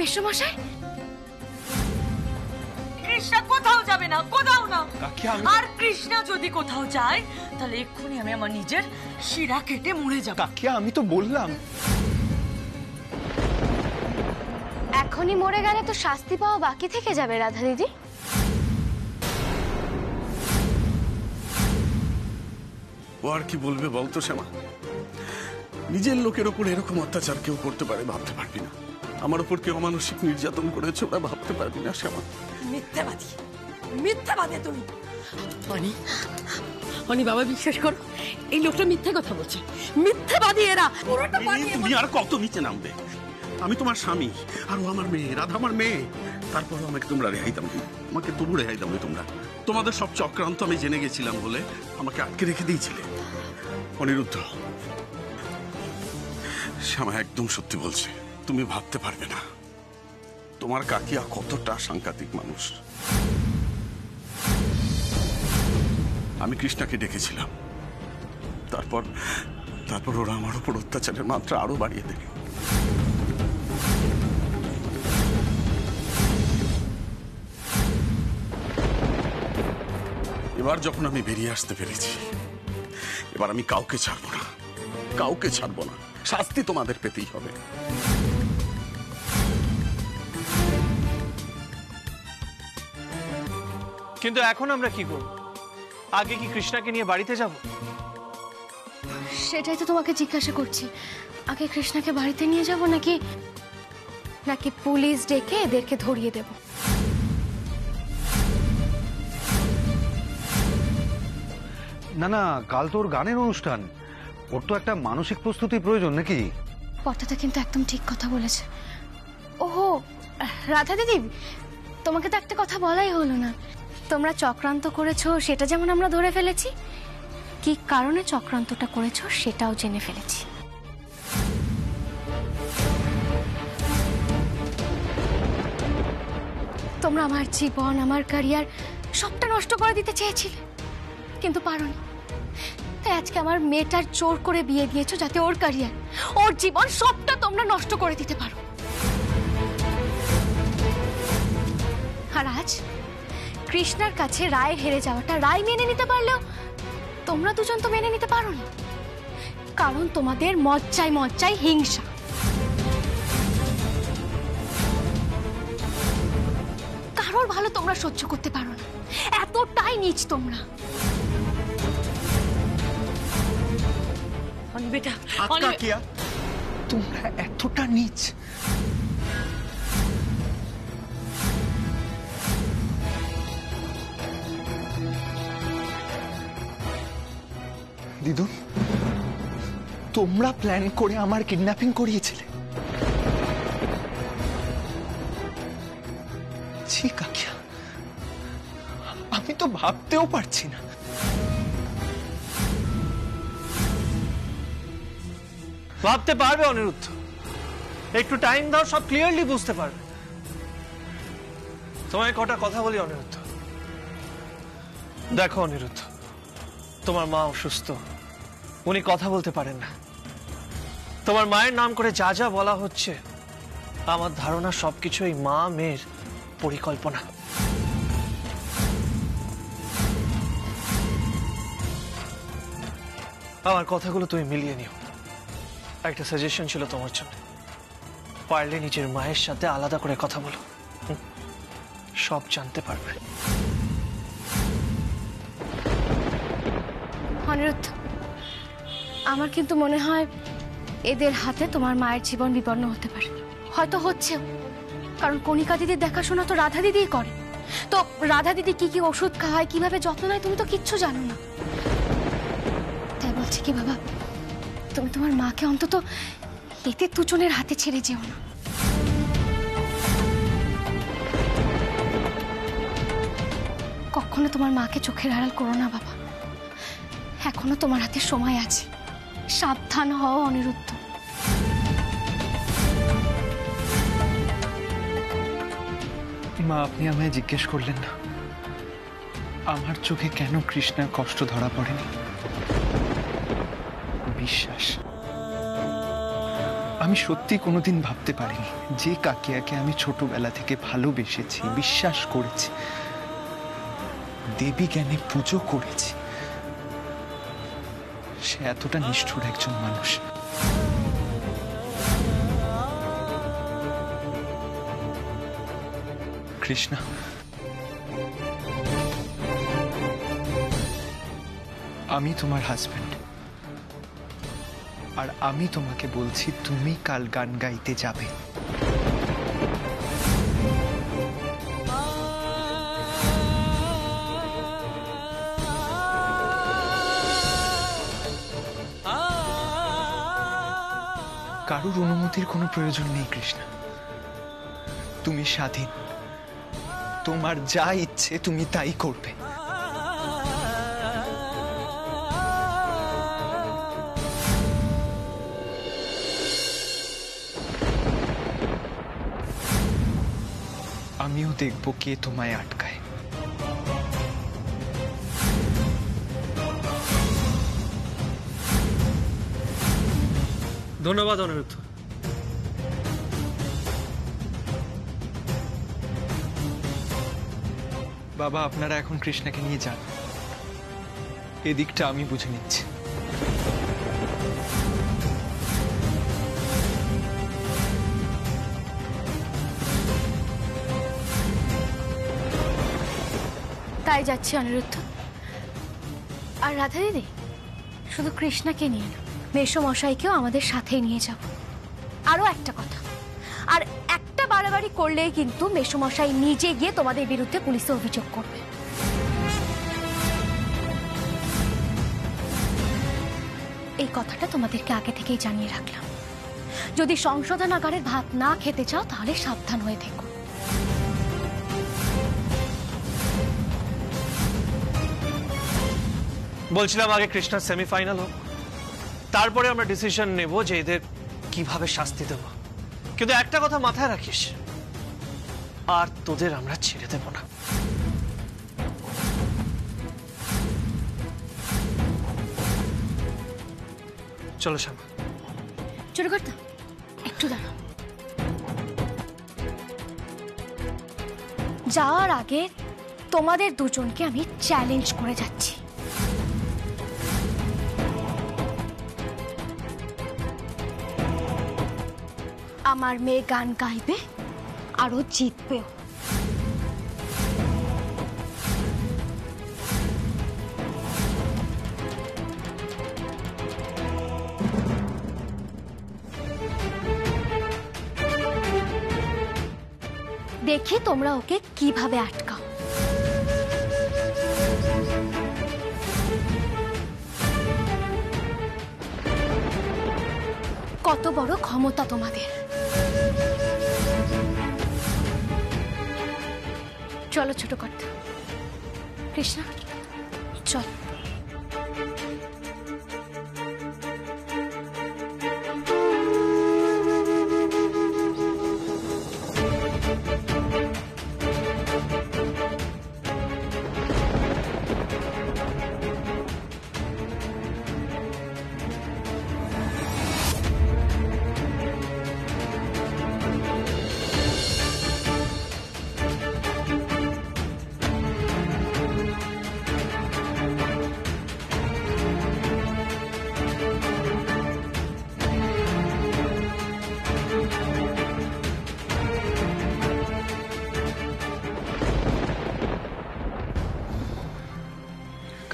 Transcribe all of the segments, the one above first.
মেশমশাই, কৃষ্ণা কোথাও যাবে না, কোথাও না। আর কৃষ্ণা যদি কোথাও যায় তাহলে এক্ষুনি আমি আমার নিজের শিরা কেটে মরে যাব। কাকিয়া আমি তো বললাম। এখনই মরে গেলে তো শাস্তি পাওয়া বাকি থেকে যাবে রাধা দিদি। ও আর কি বলবে বলতো শ্যামা? নিজের লোকের ওপর এরকম অত্যাচার কেউ করতে পারে ভাবতে পারবি না। আমার উপর কেউ অমানসিক নির্যাতন করেছে ওরা ভাবতে পারবি না শ্যামা। মিথ্যাবাদী, মিথ্যাবাদী তুমি। অনি, অনি বাবা বিশ্বাস করো, এই লোকটা মিথ্যে কথা বলছে, মিথ্যাবাদী এরা। তুমি আর কত নিচে নামবে? আমি তোমার স্বামী আর ও আমার মেয়ে, রাধা আমার মেয়ে। তারপরও আমাকে তোমরা রেহাই দাও, আমাকে তবু রেহাই দাও তোমরা। তোমাদের সব চক্রান্ত আমি জেনে গেছিলাম বলে আমাকে আটকে রেখে দিয়েছিলে। অনিরুদ্ধ, শ্যামা একদম সত্যি বলছে, তুমি ভাবতে পারবে না তোমার কাকিয়া কতটা সাংঘাতিক মানুষ। আমি কৃষ্ণাকে ডেকেছিলাম, তারপর ওরা আমার উপর অত্যাচারের মাত্রা আরো বাড়িয়ে দেবে। এবার যখন আমি বেরিয়ে আসতে পেরেছি, এবার আমি কাউকে ছাড়বো না, কাউকে ছাড়বো না। শাস্তি তোমাদের পেতেই হবে। কিন্তু এখন আমরা কি করব? আগে কি কৃষ্ণাকে নিয়ে বাড়িতে যাব? সেটাই তো তোমাকে জিজ্ঞাসা করছি, আগে কৃষ্ণাকে বাড়িতে নিয়ে যাব নাকি নাকি পুলিশ ডেকে এদেরকে ধরিয়ে দেব? না না, কাল তোর গানের অনুষ্ঠান, ওর তো একটা মানসিক প্রস্তুতির প্রয়োজন নাকি? কথাটা কিন্তু একদম ঠিক কথা বলেছে। ওহো রাধা দিদি, তোমাকে তো একটা কথা বলাই হলো না। তোমরা চক্রান্ত করেছো সেটা যেমন আমরা ধরে ফেলেছি, কি কারণে চক্রান্তটা করেছো সেটাও জেনে ফেলেছি। তোমরা আমার জীবন, আমার ক্যারিয়ার সবটা নষ্ট করে দিতে চেয়েছিলে, কিন্তু পারোনি। তাই আজকে আমার মেয়েটার জোর করে বিয়ে দিয়েছো যাতে ওর ক্যারিয়ার, ওর জীবন সবটা তোমরা নষ্ট করে দিতে পারো। আর আজ কৃষ্ণার কাছে রায় হেরে যাওয়াটা রায় মেনে নিতে পারলেও তোমরা দুজন তো মেনে নিতে পারো না, কারণ তোমাদের মজ্জায় মজ্জায় হিংসা। কারোর ভালো তোমরা সহ্য করতে পারো না, এতটাই নীচ তোমরা। বেটা কাকিয়া, তোমরা এতটা নীচ? দিদু, তোমরা প্ল্যান করে আমার কিডন্যাপিং করিয়েছিলে? ছি কাকিয়া, আমি তো ভাবতেও পারছি না। ভাবতে পারবে অনিরুদ্ধ, একটু টাইম দাও, সব ক্লিয়ারলি বুঝতে পারবে। তোমায় কটা কথা বলি অনিরুদ্ধ। দেখো অনিরুদ্ধ, তোমার মা অসুস্থ, উনি কথা বলতে পারেন না। তোমার মায়ের নাম করে যা যা বলা হচ্ছে, আমার ধারণা সবকিছু এই মা মেয়ের পরিকল্পনা। আমার কথাগুলো তুমি মিলিয়ে নিও। একটা সাজেশন ছিল তোমার জন্য, পারলে নিজের মায়ের সাথে আলাদা করে কথা বলো, সব জানতে পারবে। অনিরুদ্ধ, আমার কিন্তু মনে হয় এদের হাতে তোমার মায়ের জীবন বিপন্ন হতে পারে, হয়তো হচ্ছেও, কারণ কণিকা দিদির দেখাশোনা তো রাধা দিদিই করে। তো রাধা দিদি কি কি ওষুধ খায়, কিভাবে যত্ন নেয়, তুমি তো কিচ্ছু জানো না। তাই বলছি কি বাবা, তুমি তোমার মাকে অন্তত এতে দুজনের হাতে ছেড়ে যেও না। কখনো তোমার মাকে চোখের আড়াল করো না বাবা, এখনো তোমার হাতে সময় আছে, সাবধান হও অনিরুদ্ধ। মা, আপনি আমায় জিজ্ঞেস করলেন না আমার চোখে কেন কৃষ্ণার কষ্ট ধরা পড়েনি? বিশ্বাস, আমি সত্যি কোনোদিন ভাবতে পারিনি যে কাকিয়াকে আমি ছোটবেলা থেকে ভালোবেসেছি, বিশ্বাস করেছি, দেবী জ্ঞানে পুজো করেছি, সে এতটা নিষ্ঠুর একজন মানুষ। কৃষ্ণা, আমি তোমার হাজবেন্ড, আর আমি তোমাকে বলছি তুমি কাল গান গাইতে যাবে। কারোর অনুমতির কোনো প্রয়োজন নেই কৃষ্ণা, তুমি স্বাধীন, তোমার যা ইচ্ছে তুমি তাই করবে। আমিও দেখব কে তোমায় আটকায়। ধন্যবাদ অনিরুদ্ধ। বাবা, আপনারা এখন কৃষ্ণাকে নিয়ে যান, এদিকটা আমি বুঝে নিচ্ছি। তাই যাচ্ছি অনিরুদ্ধ। আর রাধা দিদি, শুধু কৃষ্ণাকে নিয়ে না, মেসোমশাইকেও আমাদের সাথেই নিয়ে যাব। আরো একটা কথা, আর একটা বাড়াবাড়ি করলেই কিন্তু মেসোমশাই নিজে গিয়ে তোমাদের বিরুদ্ধে পুলিশে অভিযোগ করবে। এই কথাটা তোমাদেরকে আগে থেকেই জানিয়ে রাখলাম। যদি সংশোধনাগারের ভাত না খেতে চাও তাহলে সাবধান হয়ে থেকো। বলছিলাম আগে কৃষ্ণার সেমিফাইনাল হোক, তারপরে আমরা ডিসিশন নেব যে এদের কিভাবে শাস্তি দেব। কিন্তু একটা কথা মাথায় রাখিস, আর তোদের আমরা ছেড়ে দেব না। চলো শ্যামা। ছোট কর্তা, একটু দাঁড়াও। যাওয়ার আগে তোমাদের দুজনকে আমি চ্যালেঞ্জ করে যাচ্ছি। আমার মেয়ে গান গাইবে, আরো জিতবেও। দেখি তোমরা ওকে কিভাবে আটকাও। কত বড় ক্ষমতা তোমাদের। চলো ছোট কর্তা। কৃষ্ণা চল।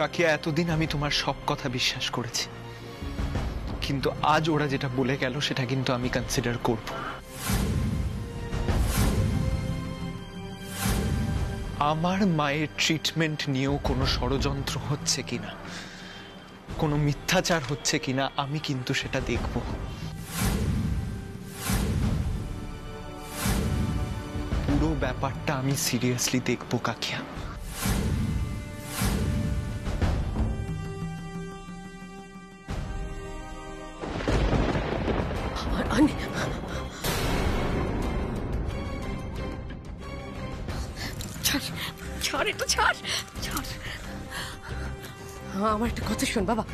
কাকিয়া, এতদিন আমি তোমার সব কথা বিশ্বাস করেছি, কিন্তু আজ ওরা যেটা বলে গেল সেটা কিন্তু আমি কনসিডার করব। আমার মায়ের ট্রিটমেন্ট নিয়েও কোনো ষড়যন্ত্র হচ্ছে কিনা, কোনো মিথ্যাচার হচ্ছে কিনা আমি কিন্তু সেটা দেখব। পুরো ব্যাপারটা আমি সিরিয়াসলি দেখব কাকিয়া। ছাড়, একটু ছাড়। আমার একটা কথা শোন বাবা,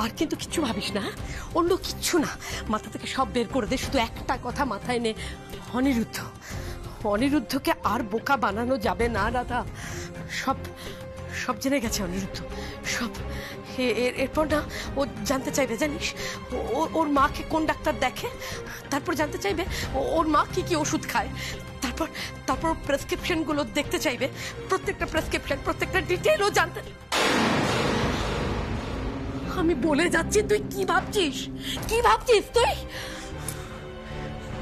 আর কিন্তু কিচ্ছু ভাবিস না। অন্য কিচ্ছু না, মাথা থেকে সব বের করে দে, শুধু একটা কথা মাথায় নে, অনিরুদ্ধ। অনিরুদ্ধকে আর বোকা বানানো যাবে না রাধা। সব সব জেনে গেছে অনিরুদ্ধ, সব। এরপর না ও জানতে চাইবে, জানিস, ওর মাকে কোন ডাক্তার দেখে, তারপর জানতে চাইবে ওর মা কি কি ওষুধ খায়, তারপর তারপর প্রেসক্রিপশন গুলো দেখতে চাইবে, প্রত্যেকটা প্রেসক্রিপশন, প্রত্যেকটা ডিটেইল ও জানতে। আমি বলে যাচ্ছি, তুই কি ভাবছিস, কি ভাবছিস তুই?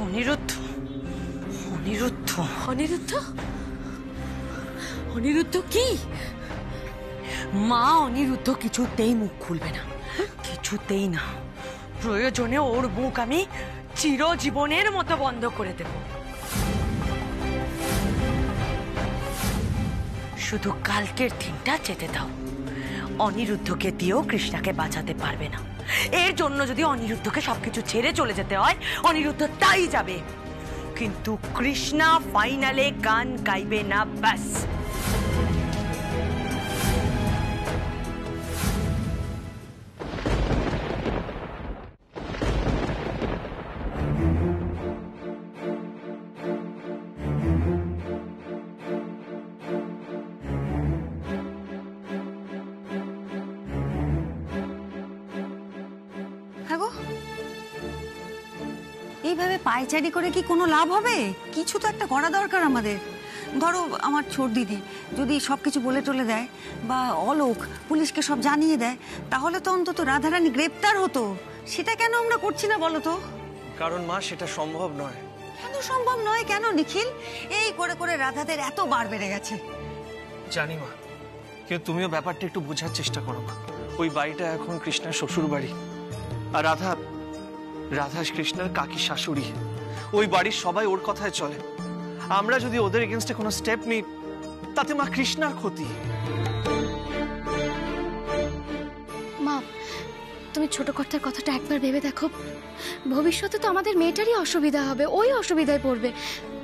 অনিরুদ্ধ, অনিরুদ্ধ, অনিরুদ্ধ, অনিরুদ্ধ কি? মা অনিরুদ্ধ কিছুতেই মুখ খুলবে না, কিছুতেই না। প্রয়োজনে ওর মুখ আমি চিরজীবনের মতো বন্ধ করে দেব। শুধু কালকের দিনটা যেতে দাও। অনিরুদ্ধকে দিয়েও কৃষ্ণাকে বাঁচাতে পারবে না। এর জন্য যদি অনিরুদ্ধকে সবকিছু ছেড়ে চলে যেতে হয়, অনিরুদ্ধ তাই যাবে, কিন্তু কৃষ্ণা ফাইনালে গান গাইবে না, ব্যাস। এইভাবে পায়চারি করে কি কোনো লাভ হবে? কিছু তো একটা করা দরকার আমাদের। ধরো আমার ছোট দিদি যদি সবকিছু বলে টলে দেয়, বা অলোক পুলিশকে সব জানিয়ে দেয়, তাহলে তো অন্তত রাধারানী গ্রেপ্তার হতো। সেটা কেন আমরা করছি না বলো তো? কারণ মা সেটা সম্ভব নয়। কেন সম্ভব নয়? কেন নিখিল? এই করে করে রাধাদের এত বার বেড়ে গেছে। জানি মা, কিন্তু তুমিও ব্যাপারটা একটু বোঝার চেষ্টা করো মা। ওই বাড়িটা এখন কৃষ্ণার শ্বশুর বাড়ি, আর রাধা কৃষ্ণার কাকি শাশুড়ি। ওই বাড়ির সবাই ওর কথায় চলে। আমরা যদি ওদের এগেইনস্টে কোনো স্টেপ নিই, তাতে মা কৃষ্ণার ক্ষতি। মা, তুমি ছোট কর্তার কথাটা একবার ভেবে দেখো। ভবিষ্যতে তো আমাদের মেয়েটারই অসুবিধা হবে, ওই অসুবিধায় পড়বে।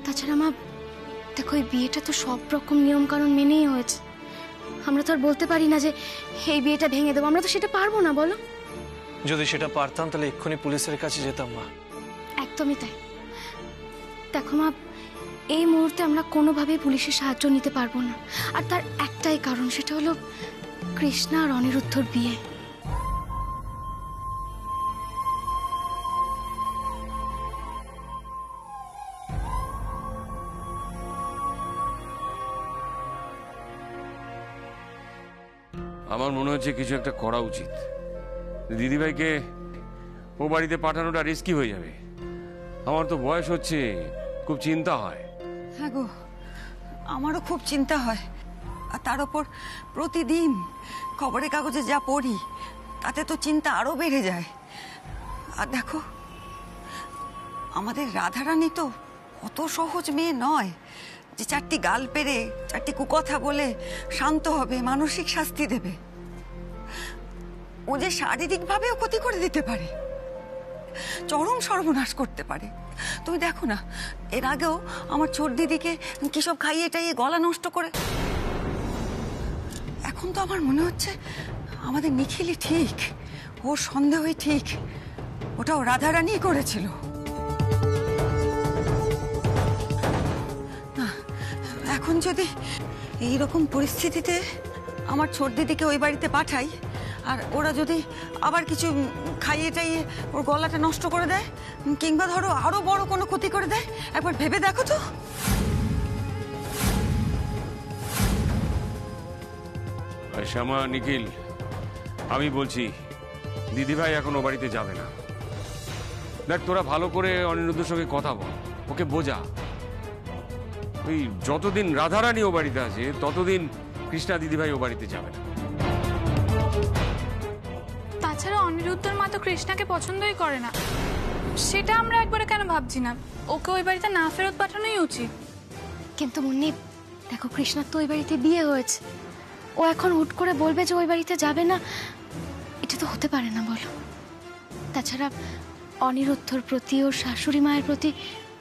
তাছাড়া মা দেখো, এই বিয়েটা তো সব রকম নিয়ম কানুন মেনেই হয়েছে। আমরা তো আর বলতে পারি না যে এই বিয়েটা ভেঙে দেবো, আমরা তো সেটা পারবো না, বলো। যদি সেটা পারতাম তাহলে এক্ষুনি পুলিশের কাছে যেতাম মা। একদমই তাই। দেখো মা, এই মুহূর্তে আমরা কোনোভাবেই পুলিশের সাহায্য নিতে পারবো না, আর তার একটাই কারণ, সেটা হলো কৃষ্ণা আর অনিরুদ্ধর বিয়ে। আমার মনে হচ্ছে কিছু একটা করা উচিত। দিদিভাইকে ও বাড়িতে পাঠানোটা রিস্কি হয়ে যাবে। আমার তো বয়স হচ্ছে, খুব চিন্তা হয়। হ্যাঁ গো, আমারও খুব চিন্তা হয়। আর তার উপর প্রতিদিন খবরের কাগজে যা পড়ি, তাতে তো চিন্তা আরো বেড়ে যায়। আর দেখো, আমাদের রাধারানী তো অত সহজ মেয়ে নয় যে চারটি গাল পেরে, চারটি কুকথা বলে শান্ত হবে, মানসিক শাস্তি দেবে। ও যে শারীরিকভাবেও ক্ষতি করে দিতে পারে, চরম সর্বনাশ করতে পারে। তুমি দেখো না, এর আগেও আমার ছোট দিদিকে কিসব খাইয়ে টাইয়ে গলা নষ্ট করে। এখন তো আমার মনে হচ্ছে আমাদের নিখিলই ঠিক, ওর সন্দেহই ঠিক, ওটাও রাধারানী করেছিল। এখন যদি এইরকম পরিস্থিতিতে আমার ছোট দিদিকে ওই বাড়িতে পাঠাই, আর ওরা যদি আবার কিছু খাইয়ে টাইয়ে ওর গলাটা নষ্ট করে দেয়, কিংবা ধরো আরো বড় কোনো ক্ষতি করে দেয়, একবার ভেবে দেখো তো। শ্যামা, নিখিল, আমি বলছি দিদিভাই এখন ও বাড়িতে যাবে না। দেখ, তোরা ভালো করে অনিরুদ্ধের সঙ্গে কথা বল, ওকে বোঝা। ওই যতদিন রাধারানী ও বাড়িতে আছে, ততদিন কৃষ্ণা দিদিভাই ও বাড়িতে যাবে না। তাছাড়া অনিরুদ্ধর মা তো কৃষ্ণাকে পছন্দই করে না। সেটা আমরা একবারে কেন ভাবছি না? ওকে ওই বাড়িতে না ফেরত পাঠানোই উচিত। কিন্তু মুন্নি দেখো, কৃষ্ণার তো ওই বাড়িতে বিয়ে হয়েছে। ও এখন হুট করে বলবে যে ওই বাড়িতে যাবে না, এটা তো হতে পারে না, বলো। তাছাড়া অনিরুদ্ধর প্রতি, ওর শাশুড়ি মায়ের প্রতি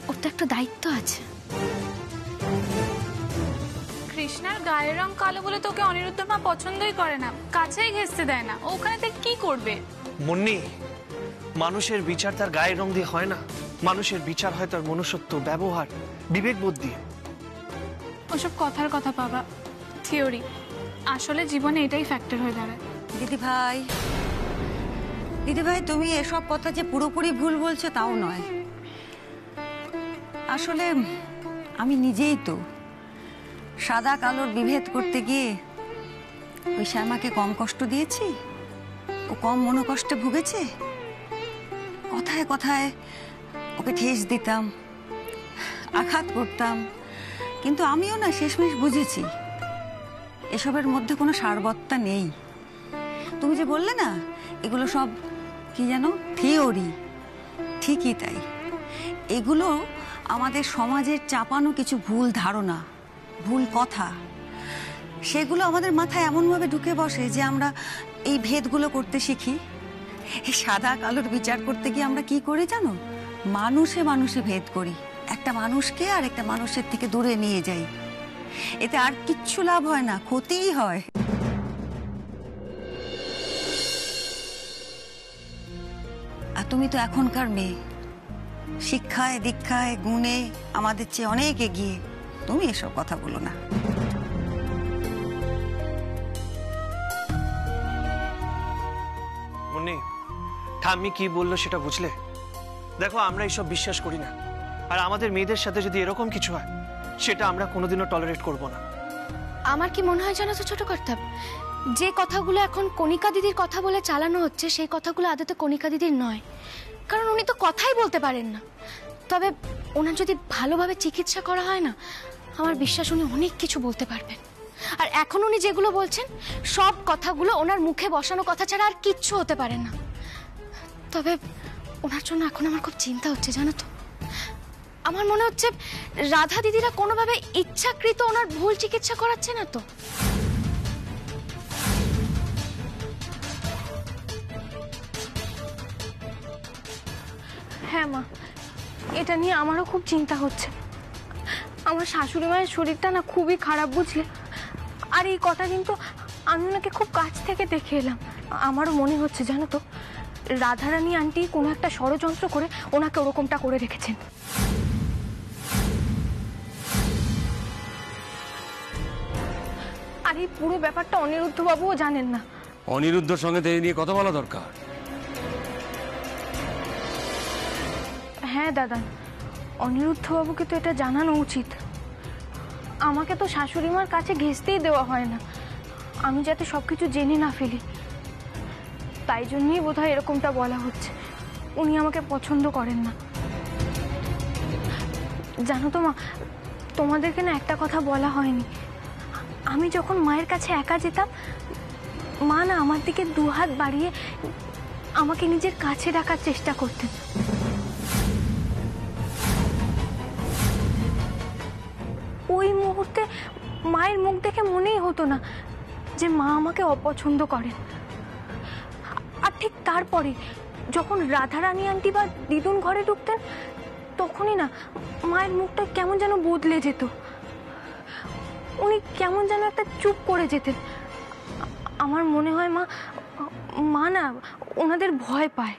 ওর তো একটা দায়িত্ব আছে। কৃষ্ণার গায়ের রং কালো বলে তোকে অনিরুদ্ধর মা পছন্দই করে না, কাছেই ঘেঁচতে দেয় না। ও ওখানে থেকে কি করবে? মুন্নি, মানুষের বিচার তার গায়ের রং দিয়ে হয় না, মানুষের বিচার হয় তার মনুষ্যত্ব, ব্যবহার, বিবেকবোধ দিয়ে। ওসব কথার কথা বাবা, থিওরি। আসলে জীবনে এটাই ফ্যাক্টর হয়ে দাঁড়ায়। দিদি ভাই তুমি এসব কথা যে পুরোপুরি ভুল বলছো তাও নয়। আসলে আমি নিজেই তো সাদা কালোর বিভেদ করতে গিয়ে ওই শ্যামাকে কম কষ্ট দিয়েছি, ও কম মনোকষ্টে ভুগেছে। কথায় কথায় ওকে ঠেস দিতাম, আঘাত করতাম, কিন্তু আমিও না শেষমেশ বুঝেছি এসবের মধ্যে কোনো সারবত্তা নেই। তুমি যে বললে না এগুলো সব কি যেন থিওরি, ঠিকই তাই। এগুলো আমাদের সমাজের চাপানো কিছু ভুল ধারণা, ভুল কথা, সেগুলো আমাদের মাথায় এমনভাবে ঢুকে বসে যে আমরা এই ভেদগুলো করতে শিখি। এই সাদা কালোর বিচার করতে গিয়ে আমরা কি করি জানো? মানুষে মানুষে ভেদ করি, একটা মানুষকে আর একটা মানুষের থেকে দূরে নিয়ে যাই। এতে আর কিচ্ছু লাভ হয় না, ক্ষতিই হয়। আর তুমি তো এখনকার মেয়ে, শিক্ষায় দীক্ষায় গুণে আমাদের চেয়ে অনেক এগিয়ে, তুমি এসব কথা বলো না। মুন্নি, ঠাম্মি কি বললো সেটা বুঝলে? দেখো, আমরা এইসব বিশ্বাস করি না, আর আমাদের মেয়েদের সাথে যদি এরকম কিছু হয় সেটা আমরা কোনোদিনও টলারেট করব না। আমার কি মনে হয় জানো তো ছোট কর্তাব, যে কথাগুলো এখন কণিকা দিদির কথা বলে চালানো হচ্ছে সেই কথাগুলো আদতে কণিকা দিদির নয়, কারণ উনি তো কথাই বলতে পারেন না। তবে ওনার যদি ভালোভাবে চিকিৎসা করা হয় না, আমার বিশ্বাস উনি অনেক কিছু বলতে পারবেন। আর এখন উনি যেগুলো বলছেন সব কথাগুলো ওনার মুখে বসানো কথা ছাড়া আর কিচ্ছু হতে পারে না। তবে ওনার জন্য এখন আমার খুব চিন্তা হচ্ছে জানো তো। আমার মনে হচ্ছে রাধা দিদিরা কোনোভাবে ইচ্ছাকৃত ওনার ভুল চিকিৎসা করাচ্ছে না তো। হ্যাঁ মা, এটা নিয়ে আমারও খুব চিন্তা হচ্ছে। আমার শাশুড়ি মায়ের শরীরটা না খুবই খারাপ বুঝলে। আর এই কথা কিন্তু আমি ওনাকে খুব কাছ থেকে দেখে এলাম। আমারও মনে হচ্ছে জানো তো, রাধারানী আন্টি কোনো একটা ষড়যন্ত্র করে ওনাকে ওরকমটা করে রেখেছেন। আর এই পুরো ব্যাপারটা অনিরুদ্ধ বাবুও জানেন না। অনিরুদ্ধর সঙ্গে তো এই নিয়ে কথা বলা দরকার। হ্যাঁ দাদা, অনিরুদ্ধ বাবুকে তো এটা জানানো উচিত। আমাকে তো শাশুড়ি মার কাছে ঘেঁষতেই দেওয়া হয় না, আমি যাতে সবকিছু জেনে না ফেলি। তাই জন্যই বোধহয় এরকমটা বলা হচ্ছে। উনি আমাকে পছন্দ করেন না। জানো তো মা, তোমাদেরকে না একটা কথা বলা হয়নি। আমি যখন মায়ের কাছে একা যেতাম, মা না আমার দিকে দুহাত বাড়িয়ে আমাকে নিজের কাছে রাখার চেষ্টা করতেন। ওই মুহূর্তে মায়ের মুখ দেখে মনেই হতো না যে মা আমাকে অপছন্দ করেন। আর ঠিক তারপরে যখন রাধারানী আন্টি বা দিদুন ঘরে ঢুকতেন, তখনই না মায়ের মুখটা কেমন যেন বদলে যেত। উনি কেমন যেন একটা চুপ করে যেতেন। আমার মনে হয় মা না ওনাদের ভয় পায়।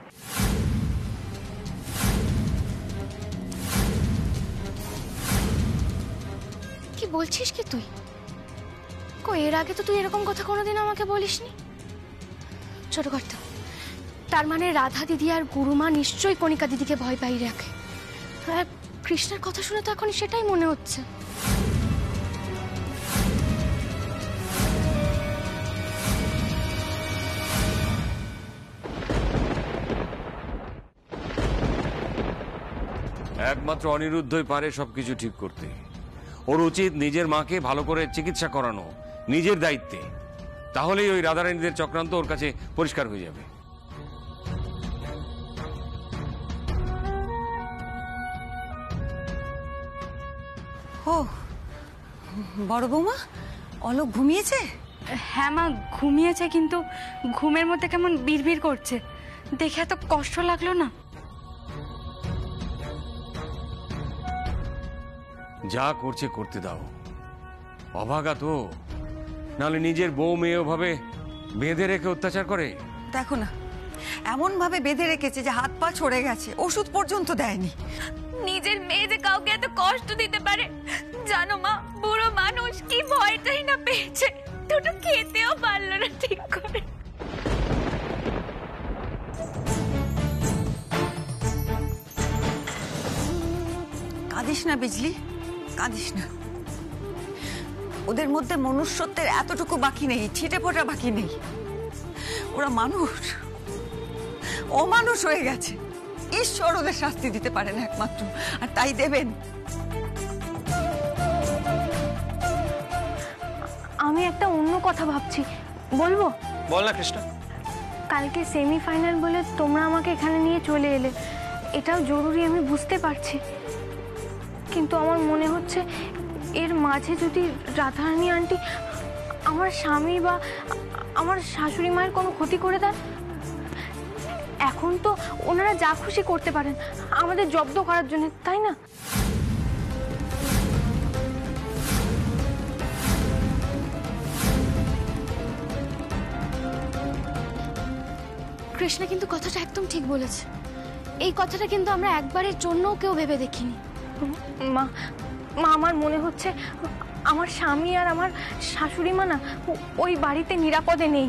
কি বলছিস কি তুই? এর আগে তো তুই এরকম কথা কোনোদিন আমাকে বলিসনি। ছোট কর্তা, তার মানে রাধা দিদি আর গুরুমা নিশ্চয়ই কণিকা দিদিকে ভয় পাই রাখে। আর কৃষ্ণের কথা শুনে তো এখন সেটাই মনে হচ্ছে। একমাত্র অনিরুদ্ধই পারে সবকিছু ঠিক করতে। ওর উচিত নিজের মাকে ভালো করে চিকিৎসা করানো, নিজের দায়িত্বে। তাহলেই ওই রাধারানীদের চক্রান্ত ওর কাছে পরিষ্কার হয়ে যাবে। ও বড় বৌমা, অলোক ঘুমিয়েছে? হ্যাঁ মা, ঘুমিয়েছে, কিন্তু ঘুমের মধ্যে কেমন বিড়বিড় করছে। দেখে এত কষ্ট লাগলো না। যা করছে করতে দাও, অভাগা তো। নাহলে নিজের বউ মেয়ে ওভাবে বেঁধে রেখে অত্যাচার করে। দেখো না এমন ভাবে বেঁধে রেখেছে যে হাত পা ছড়ে গেছে, ওষুধ পর্যন্ত দেয়নি। নিজের মেয়ে যে কাউকে এত কষ্ট দিতে পারে জানো মা? বুড়ো মানুষ কি ভয়টাই না পেয়েছে, দুটো খেতেও পারলো না ঠিক করে। কাঁদিস না বিজলি, কাঁদিস না। ওদের মধ্যে মনুষ্যত্বের এতটুকু বাকি নেই, ছিটে ফোটা বাকি নেই। ওরা মানুষ, অমানুষ হয়ে গেছে। ঈশ্বর ওদের শাস্তি দিতে পারেন একমাত্র, আর তাই দেবেন। আমি একটা অন্য কথা ভাবছি, বলবো? বল না কৃষ্ণা। কালকে সেমিফাইনাল বলে তোমরা আমাকে এখানে নিয়ে চলে এলে, এটাও জরুরি আমি বুঝতে পারছি, কিন্তু আমার মনে হচ্ছে এর মাঝে যদি রাধারানী আন্টি আমার স্বামী বা আমার শাশুড়ি মায়ের কোনো ক্ষতি করে দেন, এখন তো ওনারা যা খুশি করতে পারেন আমাদের জব্দ করার জন্য, তাই না? কৃষ্ণা কিন্তু কথাটা একদম ঠিক বলেছে। এই কথাটা কিন্তু আমরা একবারের জন্যও কেউ ভেবে দেখিনি। মা মা আমার মনে হচ্ছে আমার স্বামী আর আমার শাশুড়ি মা না ওই বাড়িতে নিরাপদে নেই।